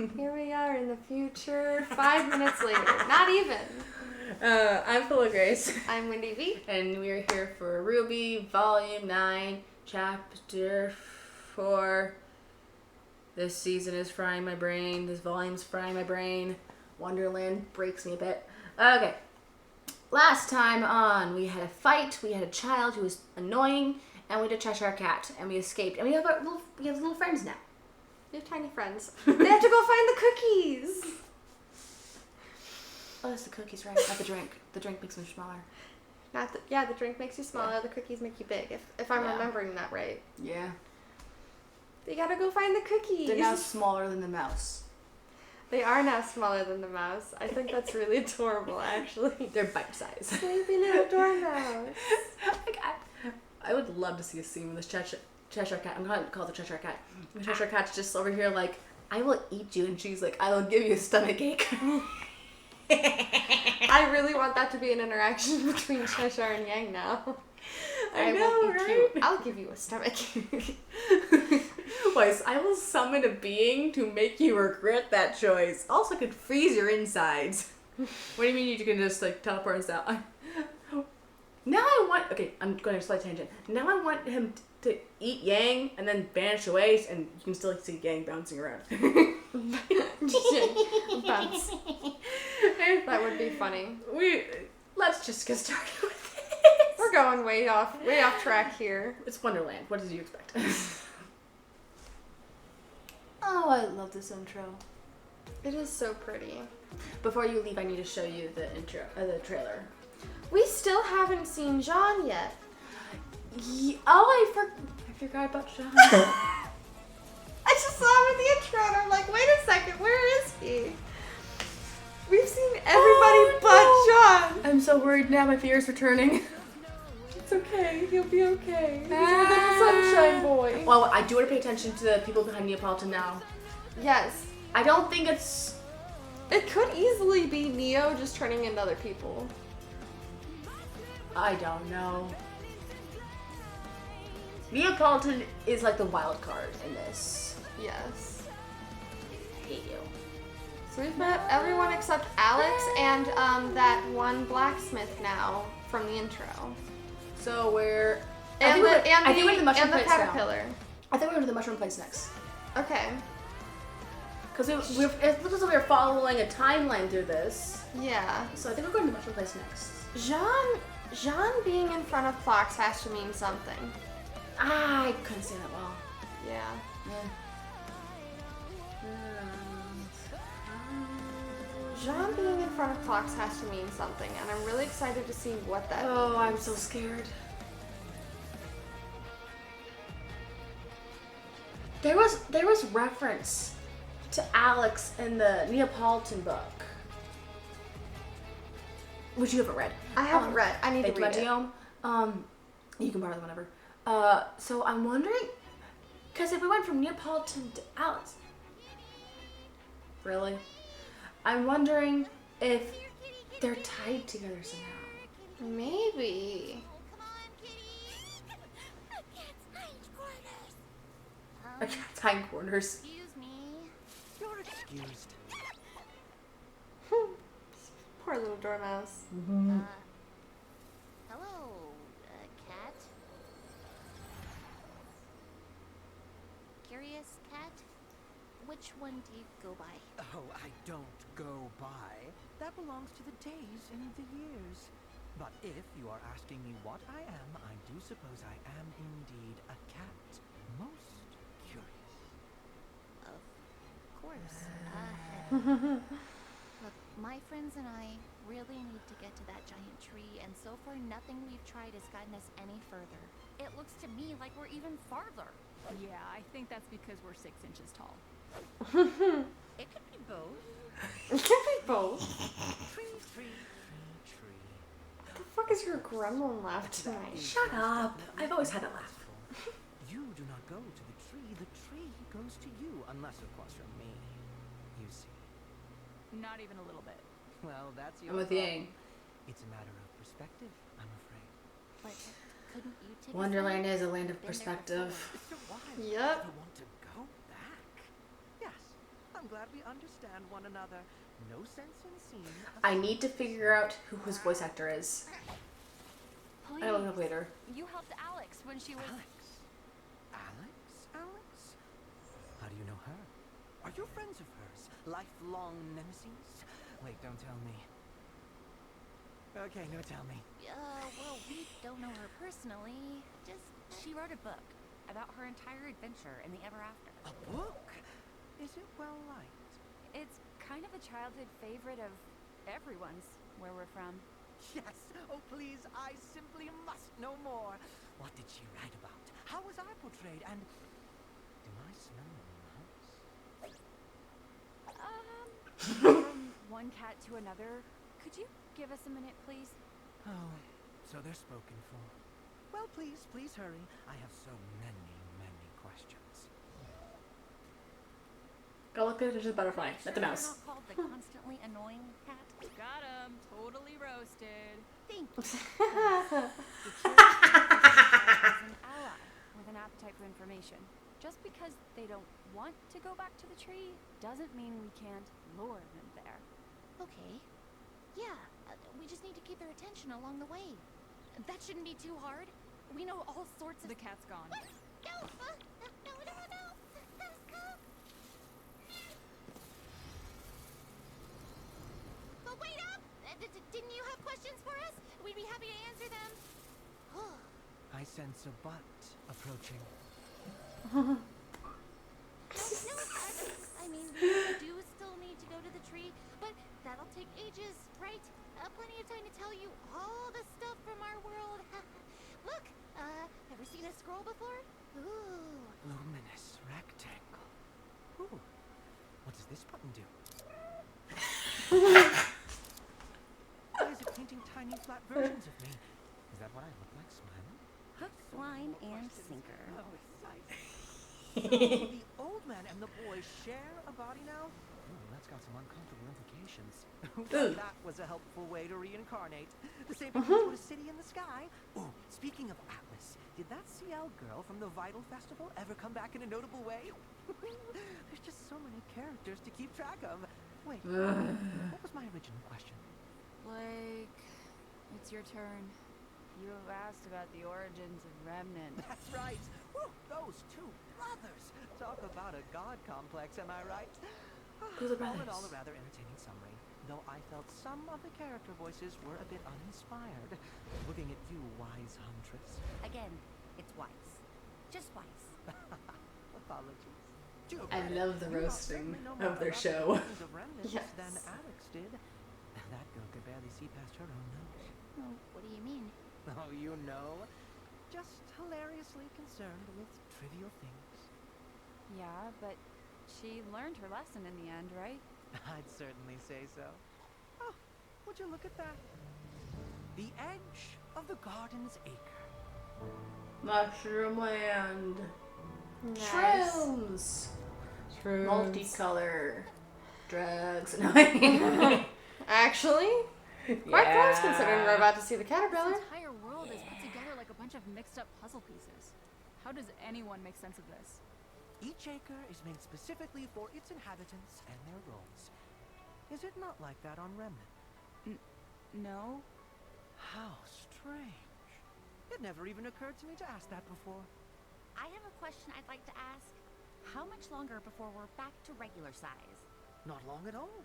Here we are in the future, 5 minutes later. Not even. I'm Full0Grace. I'm Wendy V. And we are here for RWBY Volume 9, Chapter 4. This season is frying my brain. This volume's frying my brain. Wonderland breaks me a bit. Okay. Last time on, we had a fight. We had a child who was annoying. And we had a Cheshire cat. And we escaped. And we have little friends now. We have tiny friends. They have to go find the cookies. Oh, that's the cookies, right? Not the drink. The drink makes them smaller. The drink makes you smaller. Yeah. The cookies make you big. If I'm remembering that right. Yeah. They gotta go find the cookies. They're now smaller than the mouse. They are now smaller than the mouse. I think that's really adorable, actually. They're bite size. Sleepy little dormouse. I would love to see a scene with this Cheshire cat. I'm going to call it the Cheshire cat. The Cheshire cat's just over here like, I will eat you. And she's like, I will give you a stomachache. I really want that to be an interaction between Cheshire and Yang now. I know, right? I'll give you a stomachache. Wise, I will summon a being to make you regret that choice. Also could freeze your insides. What do you mean you can just like teleport us out? Now I want... Okay, I'm going to a slight tangent. Now I want him to eat Yang and then vanish away, and you can still see Yang bouncing around. Bounce. That would be funny. Let's just get started with this. We're going way off track here. It's Wonderland. What did you expect? Oh, I love this intro. It is so pretty. Before you leave, I need to show you the the trailer. We still haven't seen Jean yet. I forgot about Jean. I just saw him in the intro and I'm like, wait a second, where is he? We've seen everybody but Jean. I'm so worried now. My fear is returning. It's okay. He'll be okay. He's a little sunshine boy. Well, I do want to pay attention to the people behind Neapolitan now. Yes. I don't think it's... It could easily be Neo just turning into other people. I don't know. Neapolitan is like the wild card in this. Yes. I hate you. So we've met everyone except Alex and that one blacksmith now from the intro. So we're... I think we're the mushroom and the place caterpillar. now. I think we're going to the mushroom place next. Okay. Because it looks like we're following a timeline through this. Yeah. So I think we're going to the mushroom place next. Jean being in front of clocks has to mean something. I couldn't say that well. Yeah. Jean being in front of clocks has to mean something, and I'm really excited to see what that means. Oh, I'm so scared. There was reference to Alex in the Neapolitan book, which you haven't read. I haven't read. I need to read it. You can borrow them whenever. So I'm wondering, because if we went from Neapolitan to Alex, really? I'm wondering if they're tied together somehow. Maybe. A cat's hindquarters. Excuse me. You're excused. Poor little dormouse. Hello, cat. Curious cat? Which one do you go by? Oh, I don't go by. That belongs to the days and the years. But if you are asking me what I am, I do suppose I am indeed a cat. Most curious. Of course. Look, my friends and I really need to get to that giant tree, and so far nothing we've tried has gotten us any further. It looks to me like we're even farther. Yeah, I think that's because we're 6 inches tall. It could be both. It could be both. Tree, tree, tree, tree. What the fuck is your gremlin laugh tonight? Shut up. I've always had a laugh. You do not go to the tree goes to you, unless of course you're me. You see. Not even a little bit. Well, that's your I'm with problem. Yang. It's a matter of perspective, I'm afraid. But couldn't you take Wonderland us is a land of Been there perspective. So why? Yep. You want to go back? Yes, I'm glad we understand one another. No sense in seeing. I need to figure out who his voice actor is. Please. I'll look up later. You helped Alex when she was. Alex? How do you know her? Are you friends of hers? Lifelong nemesis? Wait, don't tell me. Okay, no, tell me. Well, we don't know her personally. Just, she wrote a book about her entire adventure in the Ever After. A book? Is it well liked? It's kind of a childhood favorite of everyone's where we're from. Yes! Oh, please, I simply must know more. What did she write about? How was I portrayed? And do I smell a mouse? From one cat to another. Could you give us a minute, please? Oh, so they're spoken for. Well, please hurry. I have so many questions. Go look at the butterfly, not the You're mouse. not called the constantly annoying cat. Got him. Totally roasted. Thank you. The tree is an ally with an appetite for information. Just because they don't want to go back to the tree doesn't mean we can't lure them there. Okay. Yeah, we just need to keep their attention along the way. That shouldn't be too hard. We know all sorts of. The cat's gone. What? No! No! Let us go! But wait up! Didn't you have questions for us? We'd be happy to answer them. I sense a butt approaching. No, I mean, we do still need to go to the tree, but that'll take ages, right? Plenty of time to tell you all the stuff from our world. Look, ever seen a scroll before? Ooh. Luminous rectangle. Ooh. What does this button do? Why is it painting tiny flat versions of me? Is that what I look like smiling? Hook, line, and sinker. Oh, exciting. So the old man and the boy share a body now? Ooh, that's got some uncomfortable implications. Well, that was a helpful way to reincarnate. The same thing to a city in the sky. Ooh, speaking of Atlas, did that CL girl from the Vital Festival ever come back in a notable way? There's just so many characters to keep track of. Wait, what was my original question? Blake, it's your turn. You asked about the origins of Remnant. That's right. Woo, those two brothers. Talk about a god complex, am I right? Who's the All in brothers? all, a rather entertaining summary, though I felt some of the character voices were a bit uninspired. Looking at you, wise huntress. Again, it's wise. Just wise. Apologies. I love the roasting You certainly know more of their about show. the origins of remnants Yes. than Alex did. That girl could barely see past her own nose. Oh, what do you mean? Oh, you know. Just hilariously concerned with trivial things. Yeah, but she learned her lesson in the end, right? I'd certainly say so. Oh, would you look at that? The edge of the garden's acre. Mushroom land. Nice. Shrooms. Shrooms. Multicolor. Drugs. No. Actually, quite close considering we're about to see the caterpillar. This entire world is put together like a bunch of mixed up puzzle pieces. How does anyone make sense of this? Each acre is made specifically for its inhabitants and their roles. Is it not like that on Remnant? No. How strange. It never even occurred to me to ask that before. I have a question I'd like to ask. How much longer before we're back to regular size? Not long at all.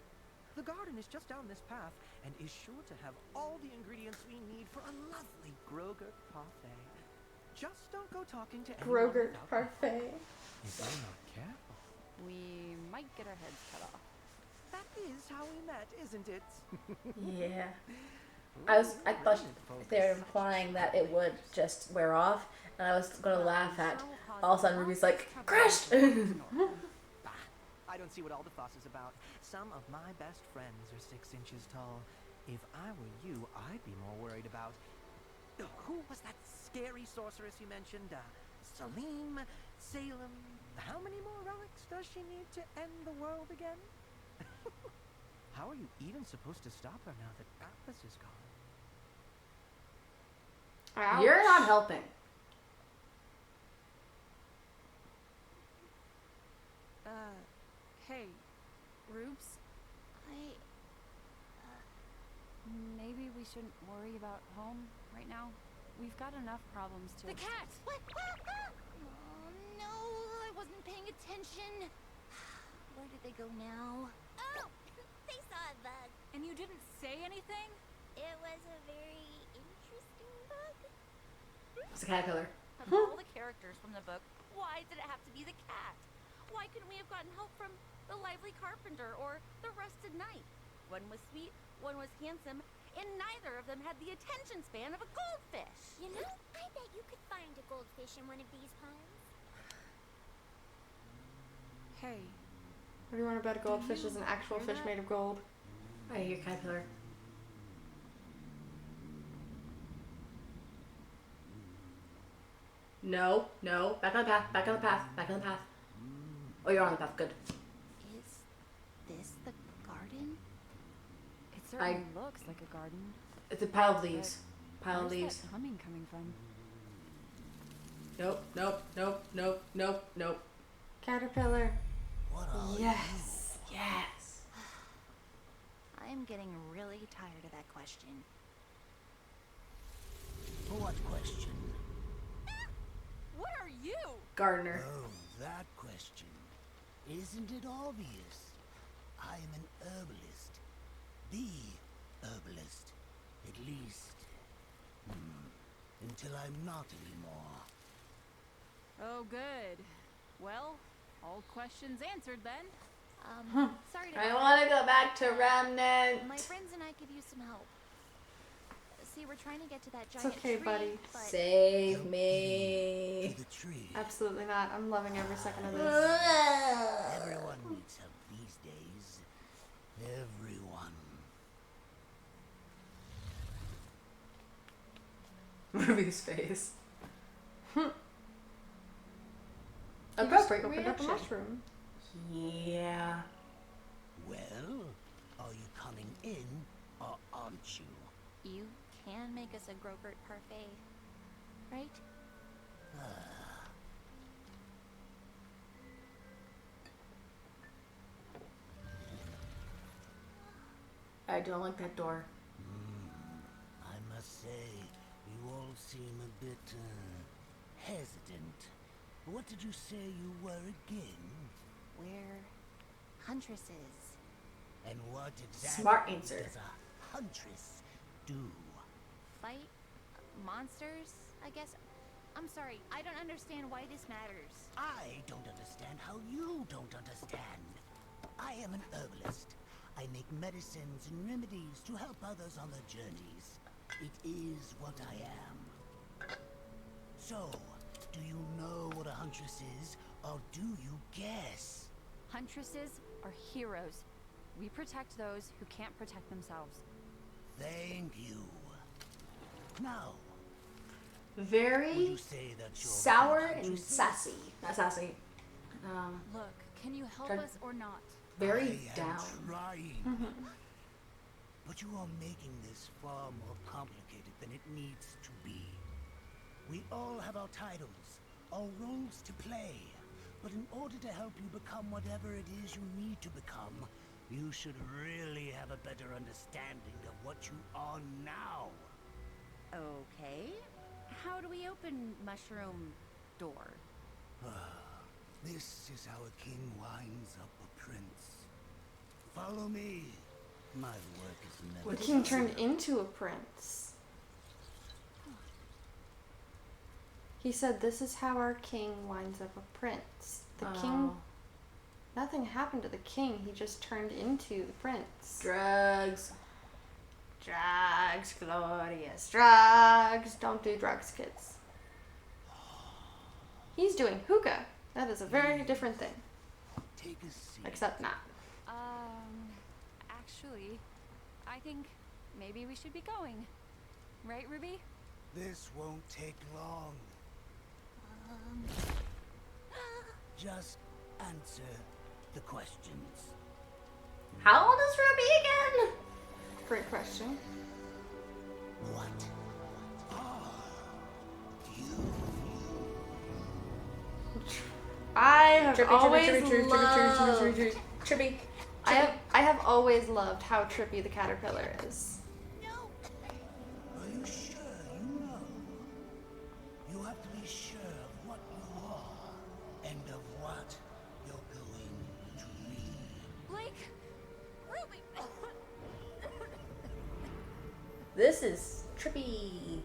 The garden is just down this path and is sure to have all the ingredients we need for a lovely Grogurt parfait. Just don't go talking to anyone Grogurt without parfait. If you're not careful. We might get our heads cut off. That is how we met, isn't it? Yeah. I thought they were implying that it would just wear off, and I was gonna laugh at. All of a sudden, Ruby's like, crushed. Bah, I don't see what all the fuss is about. Some of my best friends are 6 inches tall. If I were you, I'd be more worried about. Who was that scary sorceress you mentioned? Salim, Salem. How many more relics does she need to end the world again? How are you even supposed to stop her now that Atlas is gone? Ouch. You're not helping. Hey, Rubes, I... maybe we shouldn't worry about home right now. We've got enough problems to... The cat! What? Oh, no, I wasn't paying attention. Where did they go now? Oh, they saw a bug. And you didn't say anything? It was a very interesting bug. It's a caterpillar. Of all the characters from the book, why did it have to be the cat? Why couldn't we have gotten help from the lively carpenter or the rusted knight? One was sweet, one was handsome, and neither of them had the attention span of a goldfish. You know, I bet you could find a goldfish in one of these ponds. Hey, What do you want to bet a goldfish is an actual hear fish that? made of gold? I hear caterpillar. No, no. Back on the path. Back on the path. Back on the path. Oh, you're on the path. Good. Is this the garden? it certainly looks like a garden. It's a pile of leaves. Pile of Where's leaves. that humming coming from? Nope, nope, nope, nope, nope, nope. Caterpillar. What are Yes. Yes. I am getting really tired of that question. you? What question? What are you? Gardener. Oh, that question. Isn't it obvious? I am an herbalist. The herbalist. At least. Until I'm not anymore. Oh, good. Well, all questions answered then. Sorry to I want to go back to Remnant. My friends and I could use some help. See, we're trying to get to that It's giant okay, tree, buddy. but Save me. To the tree. Absolutely not. I'm loving every second of this. Everyone needs help these days. Everyone. Ruby's face. Appropriate Opened up a reaction. mushroom. Yeah. Well, are you coming in or aren't you? you can make us a Grogurt parfait, right? I don't like that door. I must say, you all seem a bit, hesitant. What did you say you were again? We're huntresses. And what exactly Smart answer. does a huntress do? Fight monsters, I guess. I'm sorry, I don't understand why this matters. I don't understand how you don't understand. I am an herbalist. I make medicines and remedies to help others on their journeys. It is what I am. So, do you know what a huntress is, or do you guess? Huntresses are heroes. We protect those who can't protect themselves. Thank you. Now, would Very you say that you're sour good and huntresses? sassy. Not sassy. Look, can you help Try- us or not? Very I am down. trying. But you are making this far more complicated than it needs to be. We all have our titles, our roles to play. But in order to help you become whatever it is you need to become, you should really have a better understanding of what you are now. Okay. How do we open mushroom door? This is how a king winds up a prince. Follow me. My work is never The king turned into a prince. He said, "This is how our king winds up a prince." The king, Oh. nothing happened to the king. He just turned into the prince. Drugs. Drugs, glorious drugs. Don't do drugs, kids. He's doing hookah. That is a very different thing. Take a seat. Except not. Actually, I think maybe we should be going. Right, Ruby? This won't take long. Just answer the questions. How old is Ruby again? Great question. What are you? I have always Trippy, loved... Trippy. I have always loved how trippy the caterpillar is. Are you sure you know? You have to be sure of what you are and of what you're going to be. Blake! Ruby! This is trippy.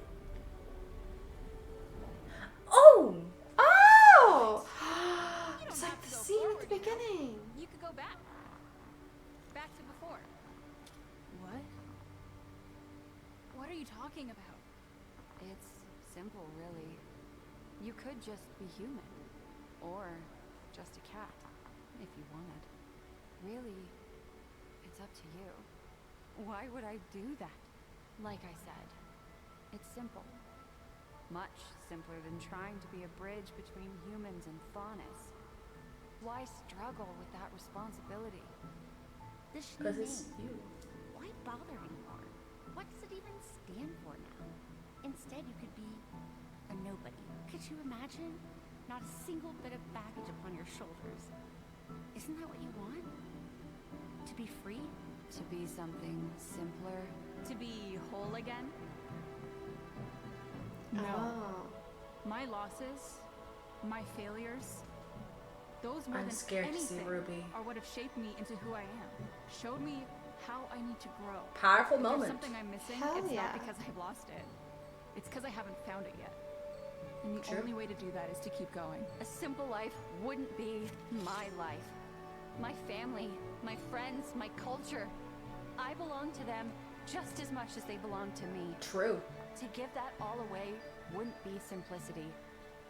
Oh! Oh! You It's don't like have the to go scene at forward, the you know? beginning. You could go back. Back to before. What? What are you talking about? It's simple, really. You could just be human. Or just a cat, if you wanted. Really, it's up to you. Why would I do that? Like I said, it's simple. Much simpler than trying to be a bridge between humans and Faunus. Why struggle with that responsibility? This Because it's you. Why bother anymore? What does it even stand for now? Instead, you could be a nobody. Could you imagine? Not a single bit of baggage upon your shoulders. Isn't that what you want? To be free? To be something simpler? To be whole again? No. Oh. My losses, my failures, those more I'm than scared to anything see Ruby. are what have shaped me into who I am. Showed me how I need to grow. Powerful If there's moment. something I'm missing, Hell it's yeah. not because I've lost it. It's because I haven't found it yet. And the True. only way to do that is to keep going. A simple life wouldn't be my life. My family, my friends, my culture. I belong to them just as much as they belong to me. True. To give that all away wouldn't be simplicity.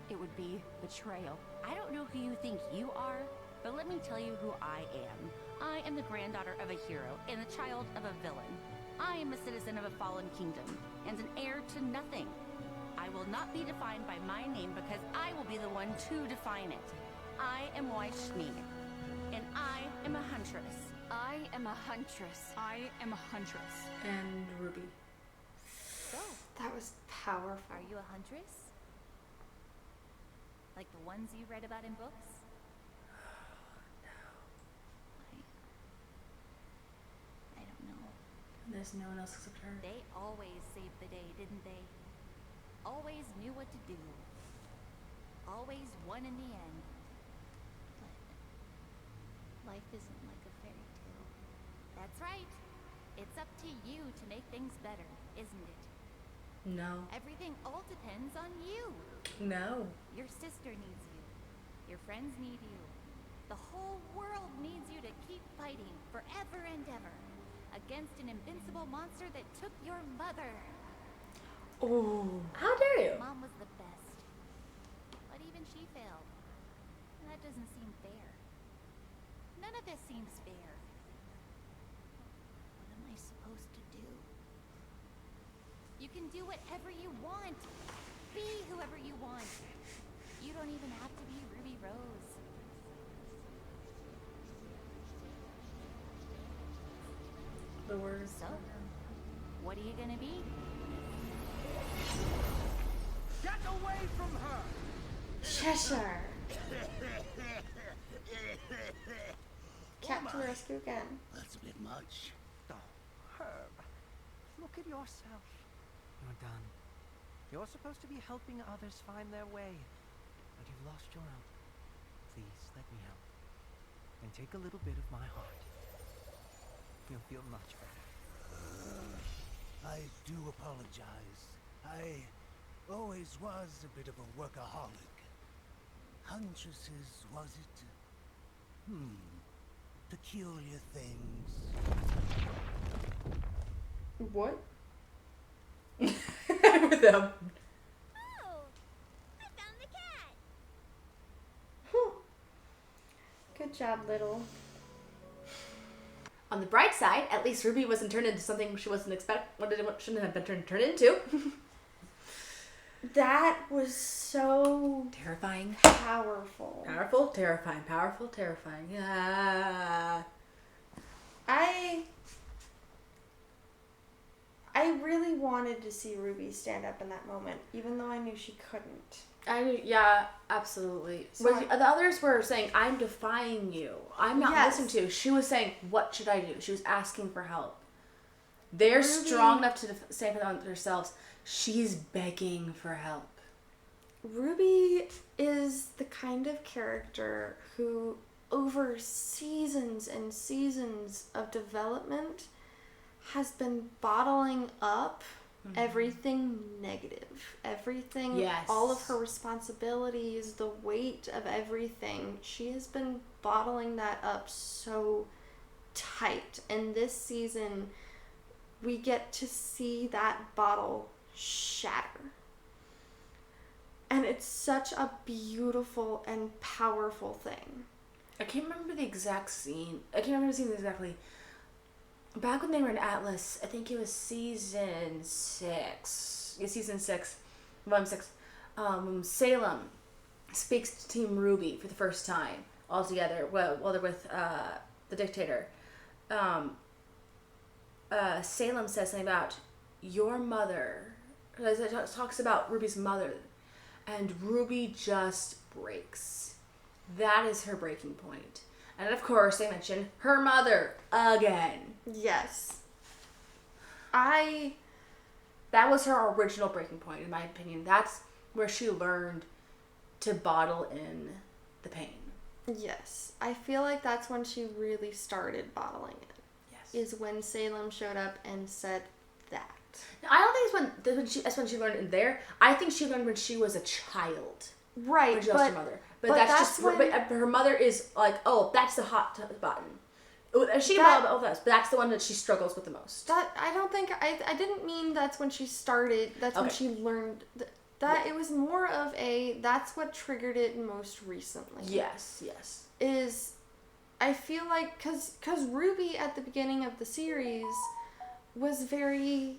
It would be betrayal. I don't know who you think you are, but let me tell you who I am. I am the granddaughter of a hero and the child of a villain. I am a citizen of a fallen kingdom and an heir to nothing. I will not be defined by my name because I will be the one to define it. I am Waishni, and I am a huntress. I am a huntress. I am a huntress. And Ruby. So, That was powerful. are you a huntress? Like the ones you read about in books? I don't know. There's no one else except her. They always saved the day, didn't they? Always knew what to do. Always won in the end. But life isn't like a fairy tale. That's right. It's up to you to make things better, isn't it? No. Everything all depends on you. No. Your sister needs you. Your friends need you. The whole world needs you to keep fighting forever and ever against an invincible monster that took your mother. Oh. How dare you? Mom was the best. But even she failed. That doesn't seem fair. None of this seems fair. What am I supposed to do? You can do whatever you want. Be whoever you want. You don't even have to be Ruby Rose. The words. So, what are you gonna be? Get away from her! Cheshire. Cat to the rescue again. That's a bit much. Oh, Herb, look at yourself. You're done. You're supposed to be helping others find their way, but you've lost your own. Please, let me help. And take a little bit of my heart. You'll feel much better. I do apologize. I always was a bit of a workaholic. Huntresses, was it? Peculiar things. What? With them. Oh, I found the cat. Good job, Little. On the bright side, at least Ruby wasn't turned into something she wasn't shouldn't have been turned into. That was so Terrifying. powerful. Powerful, terrifying. Powerful, terrifying. Yeah. I really wanted to see Ruby stand up in that moment, even though I knew she couldn't. Yeah, absolutely. So The others were saying, I'm defying you. I'm not Yes. listening to you. She was saying, what should I do? She was asking for help. They're Ruby- strong enough to stand for themselves. She's begging for help. Ruby is the kind of character who, over seasons and seasons of development, has been bottling up everything negative. Everything, Yes. all of her responsibilities, the weight of everything. She has been bottling that up so tight. And this season, we get to see that bottle shatter. And it's such a beautiful and powerful thing. I can't remember the exact scene. I can't remember the scene exactly. Back when they were in Atlas, I think it was season 6. Yeah, season 6. Volume 6. Salem speaks to Team Ruby for the first time all together while they're with the dictator. Salem says something about your mother. It talks about Ruby's mother. And Ruby just breaks. That is her breaking point. And of course, they mention her mother again. Yes. That was her original breaking point, in my opinion. That's where she learned to bottle in the pain. Yes. I feel like that's when she really started bottling it. Yes. Is when Salem showed up and said that. Now, I don't think that's when she learned it there. I think she learned when she was a child. Right, When she lost her mother. But but that's that's just... when- But her mother is like, oh, that's the hot button. She can That- bottle both of us, but that's the one that she struggles with the most. That, I don't think, I didn't mean that's when she started, that's when Okay. she learned, that it was more of that's what triggered it most recently. Yes. Is, I feel like, cause Ruby at the beginning of the series was very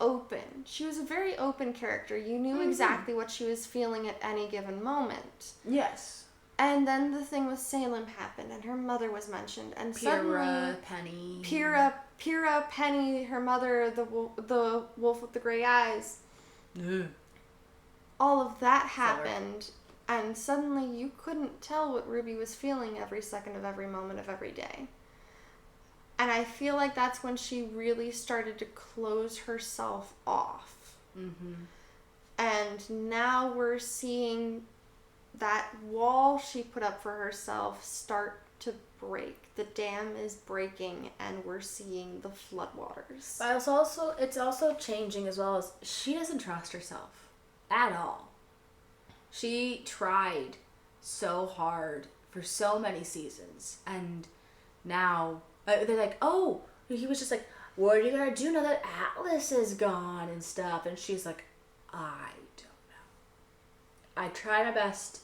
open. She was a very open character. You knew exactly what she was feeling at any given moment. Yes. And then the thing with Salem happened, and her mother was mentioned, and suddenly Pyrrha, Penny. Penny, her mother, the wolf with the gray eyes. All of that happened, and suddenly you couldn't tell what Ruby was feeling every second of every moment of every day. And I feel like that's when she really started to close herself off. Mm-hmm. And now we're seeing that wall she put up for herself start to break. The dam is breaking, and we're seeing the floodwaters. But it's also changing as well as she doesn't trust herself at all. She tried so hard for so many seasons, and now they're like, oh, he was just like, what are you gonna do now that Atlas is gone and stuff? And she's like, I don't know. I tried my best.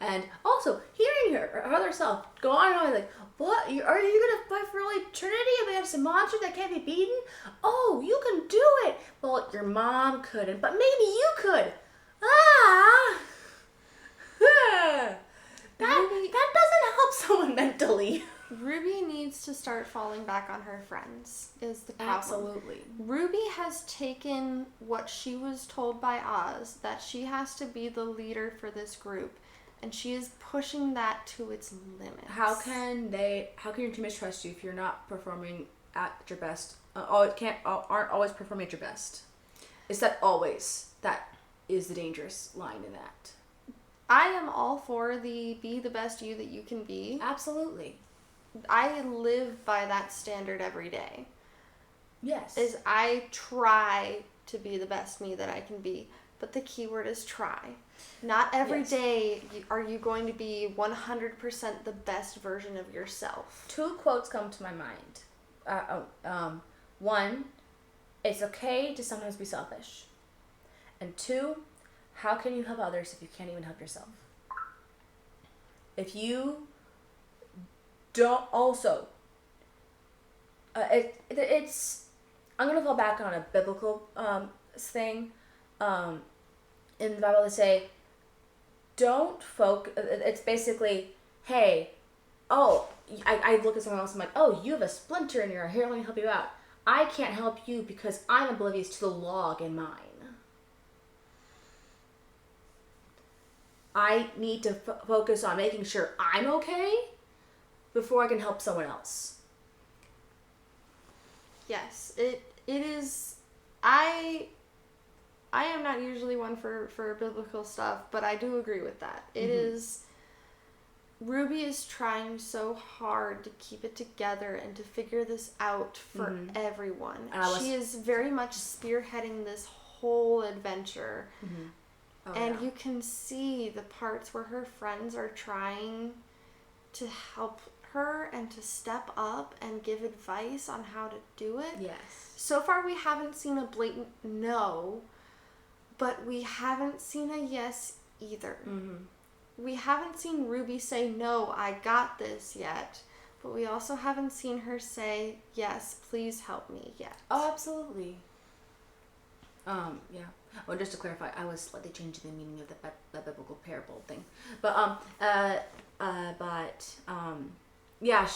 And also, hearing her other self go on and on, like, what? Are you gonna fight for all eternity against a monster that can't be beaten? Oh, you can do it! Well, your mom couldn't, but maybe you could! That doesn't help someone mentally. Ruby needs to start falling back on her friends, is the problem. Absolutely. Ruby has taken what she was told by Oz, that she has to be the leader for this group, and she is pushing that to its limits. How can your teammates trust you if you're not performing at your best? Aren't always performing at your best. Is that always? That is the dangerous line in that. I am all for the be the best you that you can be. Absolutely. I live by that standard every day. Yes. Is I try to be the best me that I can be. But the key word is try. Not every day are you going to be 100% the best version of yourself. 2 quotes come to my mind. One, it's okay to sometimes be selfish. And 2, how can you help others if you can't even help yourself? If you don't also, it's, I'm going to fall back on a biblical thing. In the Bible they say, don't focus, it's basically, hey, I look at someone else and I'm like, oh, you have a splinter in your hair, let me help you out. I can't help you because I'm oblivious to the log in mine. I need to focus on making sure I'm okay before I can help someone else. Yes, it is. I am not usually one for biblical stuff, but I do agree with that. It is. Ruby is trying so hard to keep it together and to figure this out for everyone. She is very much spearheading this whole adventure. Oh, and you can see the parts where her friends are trying to help her and to step up and give advice on how to do it. Yes. So far we haven't seen a blatant no, but we haven't seen a yes either. We haven't seen Ruby say, no, I got this yet. But we also haven't seen her say, yes, please help me yet. Oh, absolutely. Yeah. Well, just to clarify, I was slightly changing the meaning of the biblical parable thing. But, yeah,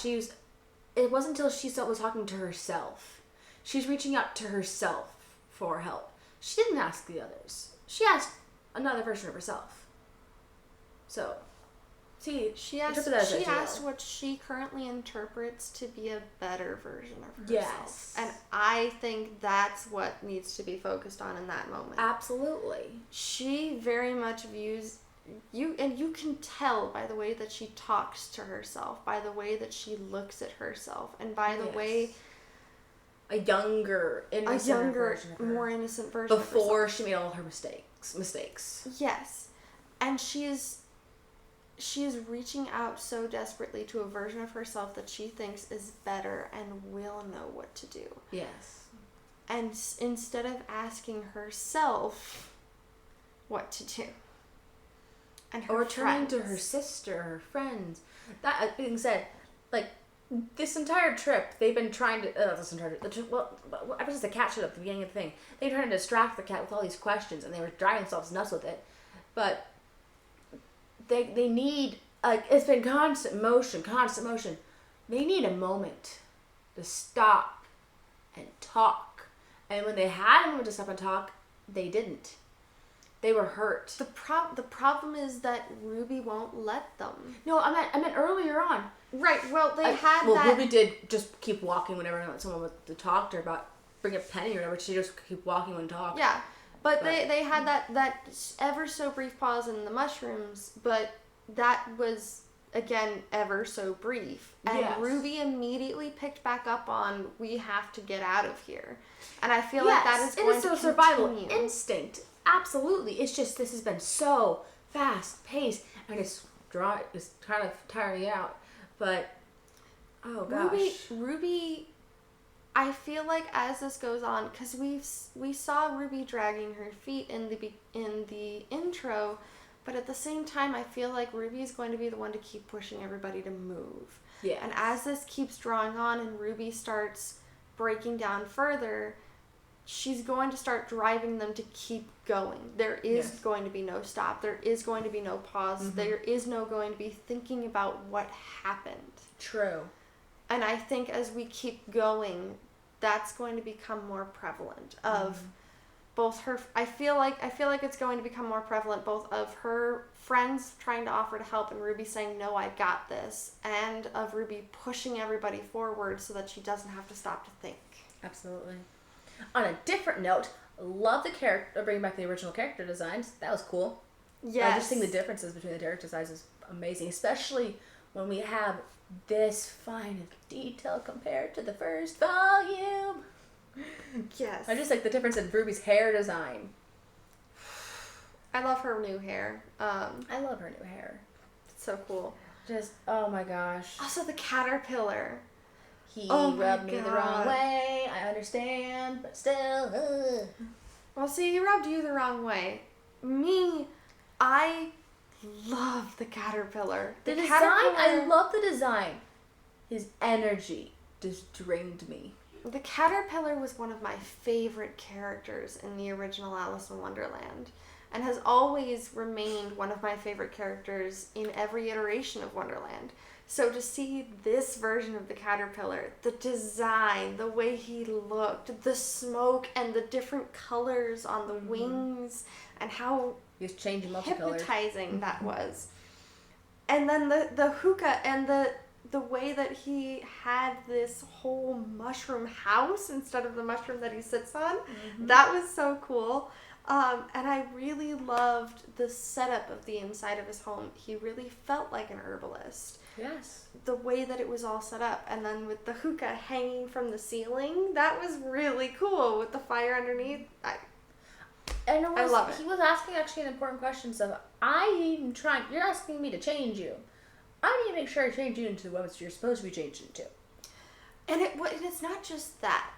it wasn't until she was talking to herself. She's reaching out to herself for help. She didn't ask the others. She asked another version of herself. So, she asked what she currently interprets to be a better version of herself. Yes. And I think that's what needs to be focused on in that moment. Absolutely. She very much views you, and you can tell by the way that she talks to herself, by the way that she looks at herself, and by the way a younger, version of her. More innocent version before of herself. She made all her mistakes. Yes. And she is reaching out so desperately to a version of herself that she thinks is better and will know what to do. Yes. And instead of asking herself what to do. And her or turning friends. to her sister, her friends. That being said, like, this entire trip, they've been trying to... ever since the cat showed up at the beginning of the thing, they were trying to distract the cat with all these questions, and they were driving themselves nuts with it. But... They need, it's been constant motion. They need a moment to stop and talk. And when they had a moment to stop and talk, they didn't. They were hurt. The problem is that Ruby won't let them. No, I meant earlier on. Right, well, Ruby did just keep walking whenever someone would to talk to her about bring a penny or whatever. She just keep walking when talking. Yeah. But they had that ever so brief pause in the mushrooms, but that was, again, ever so brief. And yes. Ruby immediately picked back up on, we have to get out of here. And I feel like that is going to continue. Survival instinct. Absolutely. It's just, this has been so fast-paced, and it's kind of tiring out. But, oh gosh. Ruby... I feel like as this goes on, because we saw Ruby dragging her feet in the intro, but at the same time, I feel like Ruby is going to be the one to keep pushing everybody to move. Yeah. And as this keeps drawing on and Ruby starts breaking down further, she's going to start driving them to keep going. There is going to be no stop. There is going to be no pause. There is no going to be thinking about what happened. True. And I think as we keep going, that's going to become more prevalent of both her... I feel like it's going to become more prevalent both of her friends trying to offer to help and Ruby saying, no, I got this, and of Ruby pushing everybody forward so that she doesn't have to stop to think. Absolutely. On a different note, love the bringing back the original character designs. That was cool. Yes. Just seeing the differences between the character designs is amazing, especially when we have this fine of detail compared to the first volume. Yes. I just like the difference in Ruby's hair design. I love her new hair. I love her new hair. It's so cool. Just, oh my gosh. Also the caterpillar. He rubbed me the wrong way. I understand, but still. Well, see, he rubbed you the wrong way. Me, I love the caterpillar. The design, I love the design. His energy just drained me. The caterpillar was one of my favorite characters in the original Alice in Wonderland, and has always remained one of my favorite characters in every iteration of Wonderland. So to see this version of the caterpillar, the design, the way he looked, the smoke and the different colors on the wings, and how He's changing multicolors. hypnotizing that was. And then the hookah and the way that he had this whole mushroom house instead of the mushroom that he sits on, that was so cool. And I really loved the setup of the inside of his home. He really felt like an herbalist. Yes. The way that it was all set up. And then with the hookah hanging from the ceiling, that was really cool with the fire underneath. I love it. He was asking actually an important question. So you're asking me to change you. I need to make sure I change you into what you're supposed to be changed into. And it's not just that.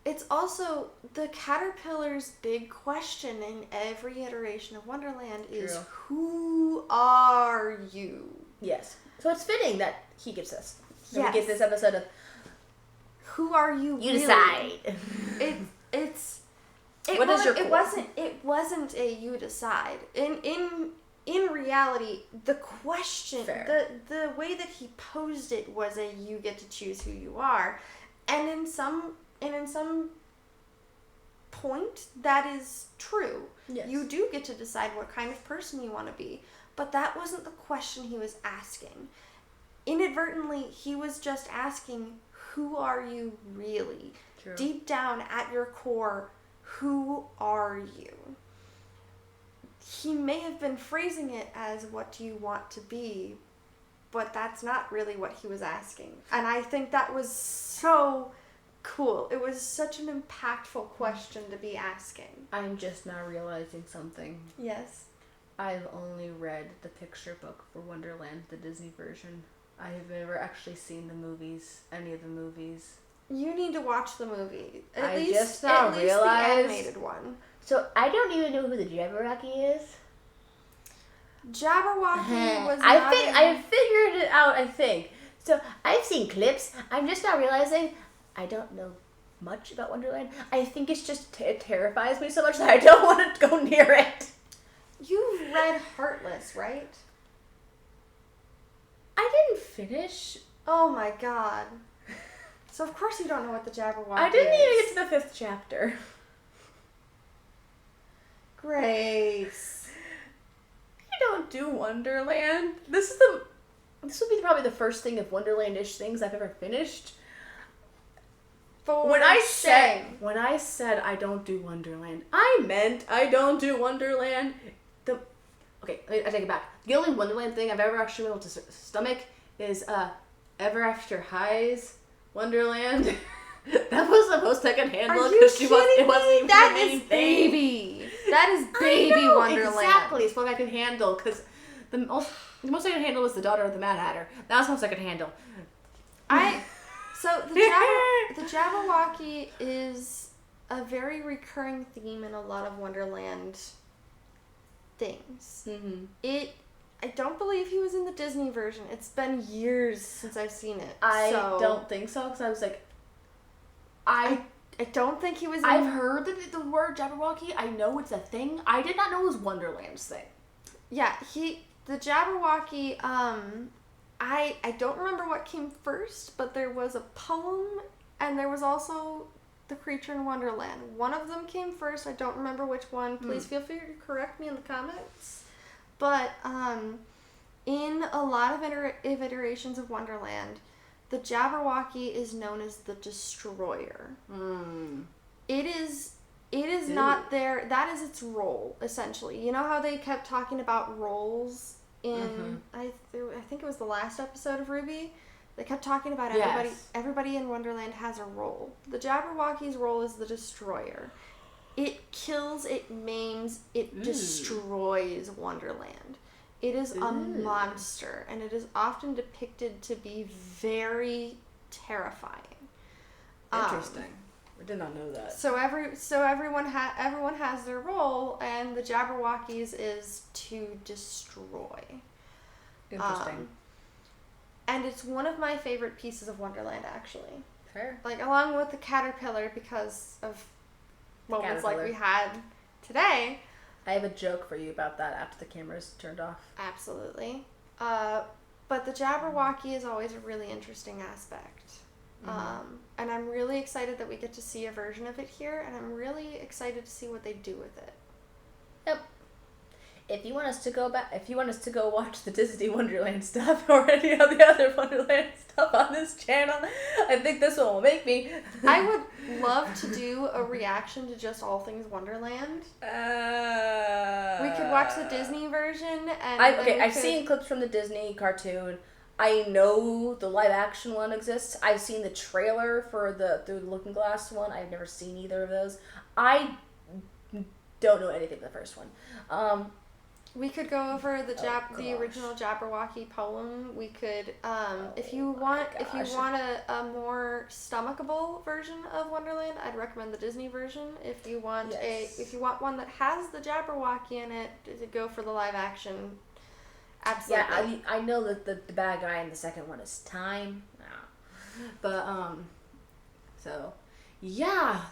It's also the caterpillar's big question in every iteration of Wonderland is, who are you? Yes. So it's fitting that he gives us. So Yes. we get this episode of, who are you? you really? decide. It wasn't a you decide. In reality, the question, the way that he posed it was a you get to choose who you are, and in some point that is true. Yes. You do get to decide what kind of person you want to be, but that wasn't the question he was asking. Inadvertently, he was just asking, who are you really? True. Deep down at your core, who are you? He may have been phrasing it as, what do you want to be? But that's not really what he was asking. And I think that was so cool. It was such an impactful question to be asking. I'm just now realizing something. Yes. I've only read the picture book for Wonderland, the Disney version. I have never actually seen any of the movies. You need to watch the movie. At least the animated one. So I don't even know who the Jabberwocky is. Jabberwocky was I figured it out, I think. So I've seen clips. I'm just now realizing I don't know much about Wonderland. I think it's just it terrifies me so much that I don't want to go near it. You've read Heartless, right? I didn't finish. Oh my god. So of course you don't know what the Jabberwocky I didn't is. even get to the 5th chapter. Grace. I don't do Wonderland. This would be probably the first thing of Wonderland-ish things I've ever finished. When I said I don't do Wonderland, I meant I don't do Wonderland. Okay, I take it back. The only Wonderland thing I've ever actually been able to stomach is Ever After High's Wonderland. That was supposed to handle because it wasn't even that the main is thing. baby. That is baby I know, Wonderland. Exactly, it's what I could handle because the most I could handle was the daughter of the Mad Hatter. That's the most I could handle. So the Jabberwocky is a very recurring theme in a lot of Wonderland things. Mm-hmm. I don't believe he was in the Disney version. It's been years since I've seen it. I don't think so because I was like, I don't think he was in... I've heard the word Jabberwocky. I know it's a thing. I did not know it was Wonderland's thing. Yeah, the Jabberwocky, I don't remember what came first, but there was a poem and there was also the creature in Wonderland. One of them came first. I don't remember which one. Please feel free to correct me in the comments. But in a lot of iterations of Wonderland, the Jabberwocky is known as the Destroyer. It is not there. That is its role, essentially. You know how they kept talking about roles in, I think it was the last episode of RWBY? They kept talking about everybody in Wonderland has a role. The Jabberwocky's role is the Destroyer. It kills, it maims, it destroys Wonderland. It is a monster, and it is often depicted to be very terrifying. Interesting. I did not know that. So everyone has their role, and the Jabberwocky's is to destroy. Interesting. And it's one of my favorite pieces of Wonderland, actually. Fair. Like, along with the caterpillar, because of moments like we had today. I have a joke for you about that after the camera's turned off. Absolutely. But the Jabberwocky is always a really interesting aspect. And I'm really excited that we get to see a version of it here, and I'm really excited to see what they do with it. Yep. if you want us to go watch the Disney Wonderland stuff or any of the other Wonderland stuff on this channel, I think this one will make me. I would love to do a reaction to just all things Wonderland. We could watch the Disney version and I've seen clips from the Disney cartoon. I know the live action one exists. I've seen the trailer for the Through the Looking Glass one. I've never seen either of those. I don't know anything of the first one. We could go over the original Jabberwocky poem. We could, if you want a more stomachable version of Wonderland, I'd recommend the Disney version. If you want one that has the Jabberwocky in it, to go for the live action. Absolutely. Yeah, I know that the bad guy in the second one is Time. But so yeah,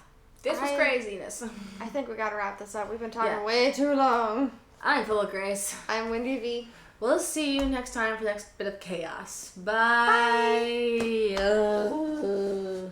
this was craziness. I think we gotta wrap this up. We've been talking way too long. I'm Full0Grace. I'm Wendy V. We'll see you next time for the next bit of chaos. Bye. Bye.